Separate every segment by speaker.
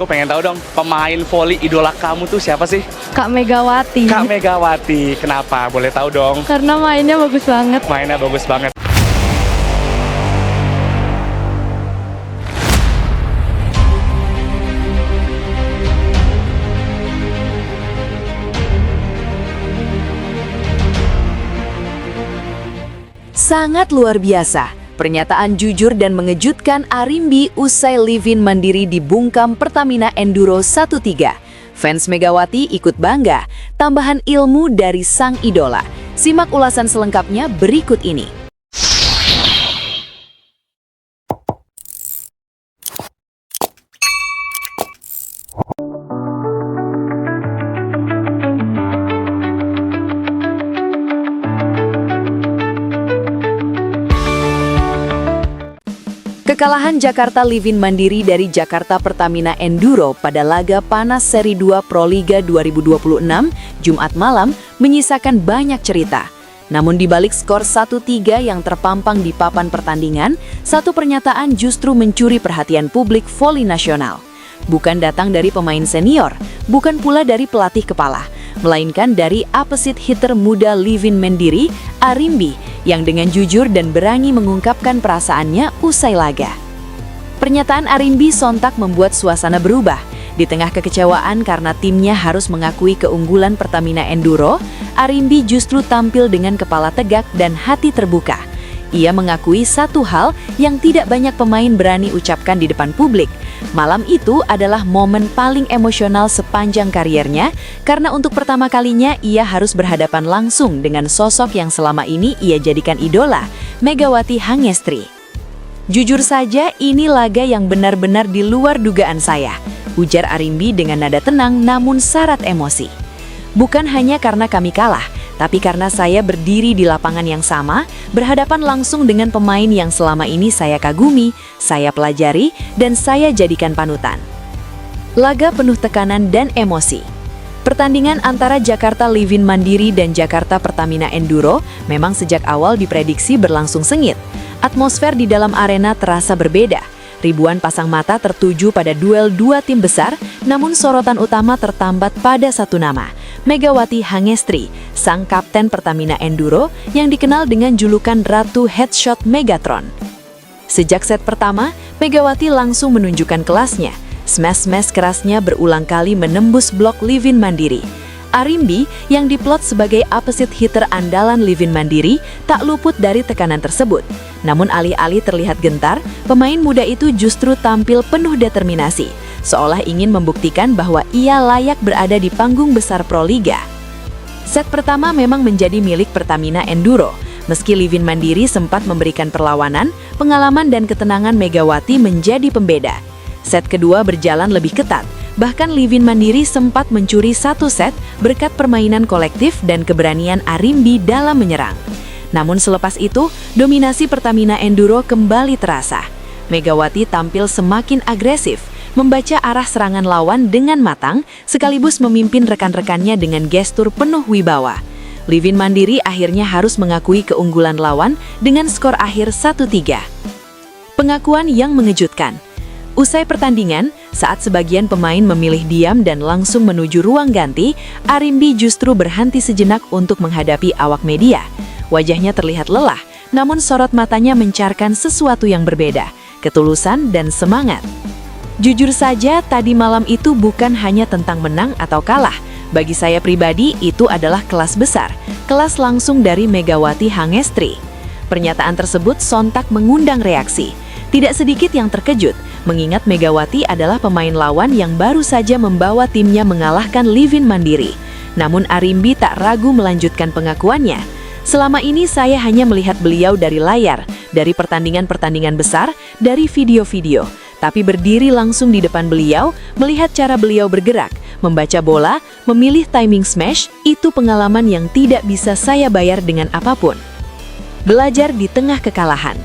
Speaker 1: aku pengen tahu dong, pemain voli idola kamu tuh siapa sih?
Speaker 2: Kak Megawati.
Speaker 1: Kak Megawati. Kenapa? Boleh tahu dong?
Speaker 2: Karena mainnya bagus banget.
Speaker 1: Mainnya bagus banget.
Speaker 3: Sangat luar biasa. Pernyataan jujur dan mengejutkan Arimbi usai live-in mandiri dibungkam Pertamina Enduro 13. Fans Megawati ikut bangga, tambahan ilmu dari sang idola. Simak ulasan selengkapnya berikut ini. Kekalahan Jakarta Live-in Mandiri dari Jakarta Pertamina Enduro pada laga panas Seri 2 Proliga 2026 Jumat malam menyisakan banyak cerita. Namun di balik skor 1-3 yang terpampang di papan pertandingan, satu pernyataan justru mencuri perhatian publik voli nasional. Bukan datang dari pemain senior, bukan pula dari pelatih kepala, melainkan dari opposite hitter muda Live-in Mandiri, Arimbi, yang dengan jujur dan berani mengungkapkan perasaannya usai laga. Pernyataan Arimbi sontak membuat suasana berubah. Di tengah kekecewaan karena timnya harus mengakui keunggulan Pertamina Enduro, Arimbi justru tampil dengan kepala tegak dan hati terbuka. Ia mengakui satu hal yang tidak banyak pemain berani ucapkan di depan publik. Malam itu adalah momen paling emosional sepanjang kariernya, karena untuk pertama kalinya ia harus berhadapan langsung dengan sosok yang selama ini ia jadikan idola, Megawati Hangestri. Jujur saja, ini laga yang benar-benar di luar dugaan saya, ujar Arimbi dengan nada tenang namun syarat emosi. Bukan hanya karena kami kalah, tapi karena saya berdiri di lapangan yang sama, berhadapan langsung dengan pemain yang selama ini saya kagumi, saya pelajari, dan saya jadikan panutan. Laga penuh tekanan dan emosi. Pertandingan antara Jakarta Live-in Mandiri dan Jakarta Pertamina Enduro memang sejak awal diprediksi berlangsung sengit. Atmosfer di dalam arena terasa berbeda. Ribuan pasang mata tertuju pada duel dua tim besar, namun sorotan utama tertambat pada satu nama, Megawati Hangestri, sang kapten Pertamina Enduro yang dikenal dengan julukan Ratu Headshot Megatron. Sejak set pertama, Megawati langsung menunjukkan kelasnya. Smash-smash kerasnya berulang kali menembus blok Live-in Mandiri. Arimbi yang diplot sebagai opposite hitter andalan Live-in Mandiri tak luput dari tekanan tersebut. Namun alih-alih terlihat gentar, pemain muda itu justru tampil penuh determinasi, seolah ingin membuktikan bahwa ia layak berada di panggung besar Proliga. Set pertama memang menjadi milik Pertamina Enduro. Meski Live-in Mandiri sempat memberikan perlawanan, pengalaman dan ketenangan Megawati menjadi pembeda. Set kedua berjalan lebih ketat, bahkan Live-in Mandiri sempat mencuri satu set berkat permainan kolektif dan keberanian Arimbi dalam menyerang. Namun selepas itu, dominasi Pertamina Enduro kembali terasa. Megawati tampil semakin agresif, membaca arah serangan lawan dengan matang, sekaligus memimpin rekan-rekannya dengan gestur penuh wibawa. Live-in Mandiri akhirnya harus mengakui keunggulan lawan dengan skor akhir 1-3. Pengakuan yang mengejutkan. Usai pertandingan, saat sebagian pemain memilih diam dan langsung menuju ruang ganti, Arimbi justru berhenti sejenak untuk menghadapi awak media. Wajahnya terlihat lelah, namun sorot matanya mencarkan sesuatu yang berbeda, ketulusan dan semangat. Jujur saja, tadi malam itu bukan hanya tentang menang atau kalah. Bagi saya pribadi, itu adalah kelas besar, kelas langsung dari Megawati Hangestri. Pernyataan tersebut sontak mengundang reaksi. Tidak sedikit yang terkejut, mengingat Megawati adalah pemain lawan yang baru saja membawa timnya mengalahkan Live-in Mandiri. Namun Arimbi tak ragu melanjutkan pengakuannya. Selama ini saya hanya melihat beliau dari layar, dari pertandingan-pertandingan besar, dari video-video. Tapi berdiri langsung di depan beliau, melihat cara beliau bergerak, membaca bola, memilih timing smash, itu pengalaman yang tidak bisa saya bayar dengan apapun. Belajar di tengah kekalahan.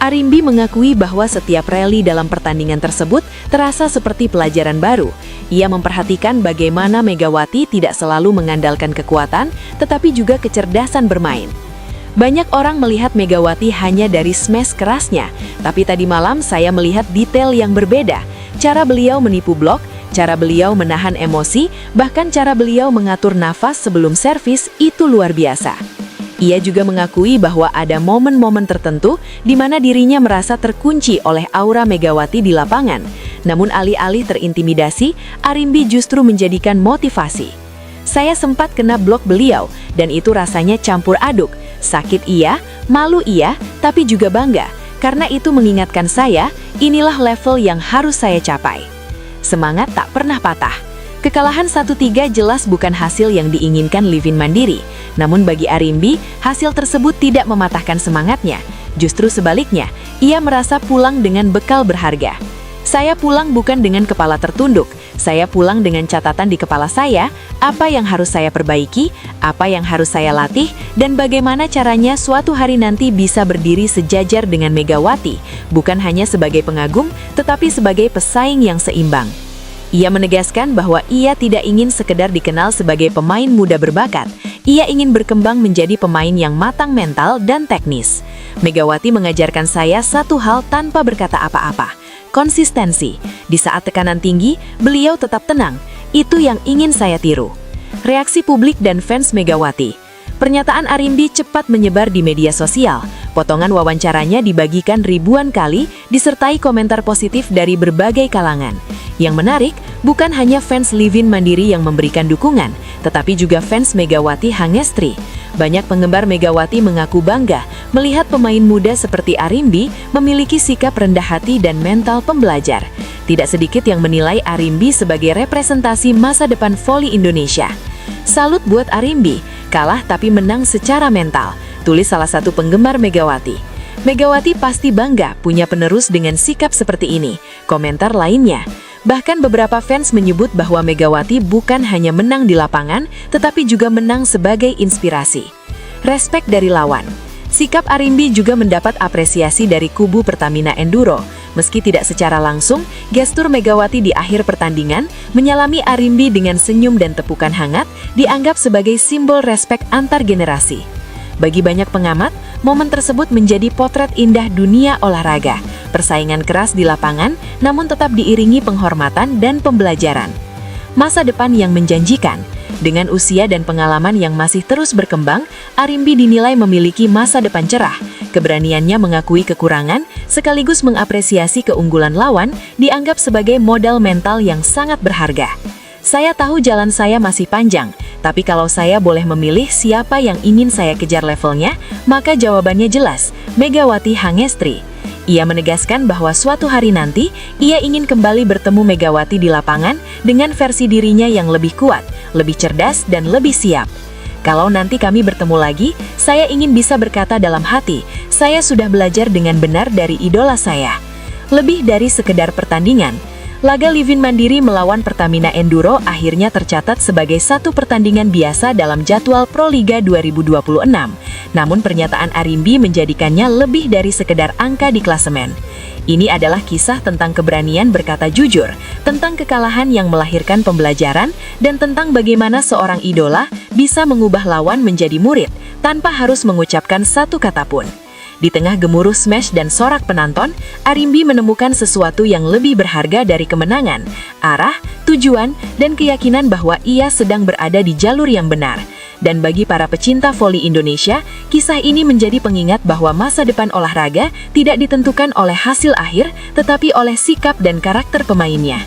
Speaker 3: Arimbi mengakui bahwa setiap rally dalam pertandingan tersebut terasa seperti pelajaran baru. Ia memperhatikan bagaimana Megawati tidak selalu mengandalkan kekuatan, tetapi juga kecerdasan bermain. Banyak orang melihat Megawati hanya dari smash kerasnya, tapi tadi malam saya melihat detail yang berbeda. Cara beliau menipu blok, Cara beliau menahan emosi, bahkan cara beliau mengatur nafas sebelum servis itu luar biasa. Ia juga mengakui bahwa ada momen-momen tertentu di mana dirinya merasa terkunci oleh aura Megawati di lapangan. Namun alih-alih terintimidasi, Arimbi justru menjadikan motivasi. Saya sempat kena blok beliau, dan itu rasanya campur aduk. Sakit iya, malu iya, tapi juga bangga. Karena itu mengingatkan saya, inilah level yang harus saya capai. Semangat tak pernah patah. Kekalahan 1-3 jelas bukan hasil yang diinginkan Livin Mandiri. Namun bagi Arimbi, hasil tersebut tidak mematahkan semangatnya. Justru sebaliknya, ia merasa pulang dengan bekal berharga. Saya pulang bukan dengan kepala tertunduk. Saya pulang dengan catatan di kepala saya, apa yang harus saya perbaiki, apa yang harus saya latih, dan bagaimana caranya suatu hari nanti bisa berdiri sejajar dengan Megawati, bukan hanya sebagai pengagum, tetapi sebagai pesaing yang seimbang. Ia menegaskan bahwa ia tidak ingin sekedar dikenal sebagai pemain muda berbakat, ia ingin berkembang menjadi pemain yang matang mental dan teknis. Megawati mengajarkan saya satu hal tanpa berkata apa-apa, konsistensi. Di saat tekanan tinggi, beliau tetap tenang. Itu yang ingin saya tiru. Reaksi publik dan fans Megawati. Pernyataan Arimbi cepat menyebar di media sosial. Potongan wawancaranya dibagikan ribuan kali, disertai komentar positif dari berbagai kalangan. Yang menarik, bukan hanya fans Livin Mandiri yang memberikan dukungan, tetapi juga fans Megawati Hangestri. Banyak penggemar Megawati mengaku bangga melihat pemain muda seperti Arimbi memiliki sikap rendah hati dan mental pembelajar. Tidak sedikit yang menilai Arimbi sebagai representasi masa depan voli Indonesia. Salut buat Arimbi, kalah tapi menang secara mental, tulis salah satu penggemar Megawati. Megawati pasti bangga punya penerus dengan sikap seperti ini, komentar lainnya. Bahkan beberapa fans menyebut bahwa Megawati bukan hanya menang di lapangan, tetapi juga menang sebagai inspirasi. Respek dari lawan. Sikap Arimbi juga mendapat apresiasi dari kubu Pertamina Enduro. Meski tidak secara langsung, gestur Megawati di akhir pertandingan menyalami Arimbi dengan senyum dan tepukan hangat dianggap sebagai simbol respek antar generasi. Bagi banyak pengamat, momen tersebut menjadi potret indah dunia olahraga. Persaingan keras di lapangan, namun tetap diiringi penghormatan dan pembelajaran. Masa depan yang menjanjikan. Dengan usia dan pengalaman yang masih terus berkembang, Arimbi dinilai memiliki masa depan cerah. Keberaniannya mengakui kekurangan, sekaligus mengapresiasi keunggulan lawan, dianggap sebagai modal mental yang sangat berharga. Saya tahu jalan saya masih panjang, tapi kalau saya boleh memilih siapa yang ingin saya kejar levelnya, maka jawabannya jelas, Megawati Hangestri. Ia menegaskan bahwa suatu hari nanti, ia ingin kembali bertemu Megawati di lapangan dengan versi dirinya yang lebih kuat, lebih cerdas, dan lebih siap. Kalau nanti kami bertemu lagi, saya ingin bisa berkata dalam hati, saya sudah belajar dengan benar dari idola saya. Lebih dari sekedar pertandingan, laga Livin Mandiri melawan Pertamina Enduro akhirnya tercatat sebagai satu pertandingan biasa dalam jadwal Proliga 2026. Namun pernyataan Arimbi menjadikannya lebih dari sekedar angka di klasemen. Ini adalah kisah tentang keberanian berkata jujur, tentang kekalahan yang melahirkan pembelajaran, dan tentang bagaimana seorang idola bisa mengubah lawan menjadi murid tanpa harus mengucapkan satu kata pun. Di tengah gemuruh smash dan sorak penonton, Arimbi menemukan sesuatu yang lebih berharga dari kemenangan, arah, tujuan, dan keyakinan bahwa ia sedang berada di jalur yang benar. Dan bagi para pecinta voli Indonesia, kisah ini menjadi pengingat bahwa masa depan olahraga tidak ditentukan oleh hasil akhir, tetapi oleh sikap dan karakter pemainnya.